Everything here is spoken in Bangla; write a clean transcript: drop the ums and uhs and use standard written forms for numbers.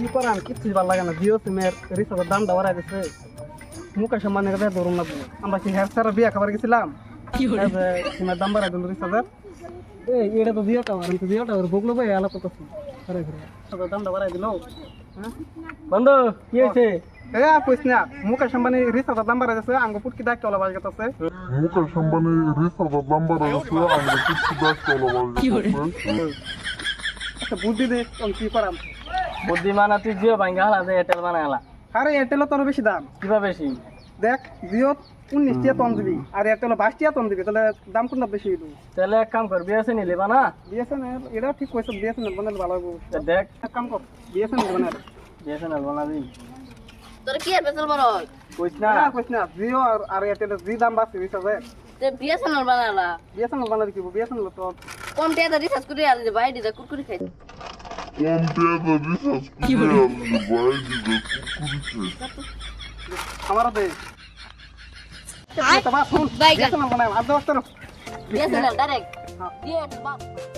কি করান কিচ্ছু ভালো লাগে না জিও সিমের রিচার্জের দামটা বাড়াই দিচ্ছে মুকেশ আম্বানির বিয়ে ধরুন না আমরা কি হেয়ার স্যারের বিয়ে খাবার গেছিলাম সিমের দাম বাড়াই দিল রিচার্জের এটা তো জিও টাওয়ার তো জিও টাওয়ার বগলো ভাই আলাপ করতেছি আরে দামটা বাড়াই দিল হ্যাঁ বন্ধু কি হয়েছে কইস না মুকেশ আম্বানি রিচার্জের দাম বাড়াই দিচ্ছে আঙ্গ পুটকি ডাকতে ওলা বাজ গেছে Mukesh Ambani রিচার্জের দাম বাড়াইছে আমরা কিছু দেখতে হলো আচ্ছা বুদ্ধি দে কি করাম বুদ্ধি মানা তুই জিও ভাঙ্গা হালা যে এয়ারটেল বানাই হালা আরে এয়ারটেল তোর বেশি দাম কিভাবে বেশি দেখ জিও 19 টিয়া টন দিবি আর এয়ারটেল 22 টিয়া টন দিবি তাহলে দাম কোনটা বেশি হইলো তাহলে এক কাম কর বিএসএ নিলে বানা বিএসএনএল এটা ঠিক কইছ বিএসএনএল বানালে ভালো হবে দেখ এক কাম কর বিএসএনএল বানালে বিএসএনএল বানাবি তোর কি আর বেতন বড় কইস না কইছ না জিও আর এয়ারটেল জি দাম বাড়ছে রিচার্জে তে বিএসএনএল বানালা বিএসএনএল বানালে কি বিএসএনএল তো কম টাকা রিচার্জ করে আর যে বাইরে দা কুরকুরি খাই কম টাকা রিচার্জ করে আর ভাই দিবে কুকুরি আমারও দে আই তবা ফোন বাই বিএসএনএল বানাই আর দোস্ত বিএসএনএল ডাইরেক্ট দিয়ে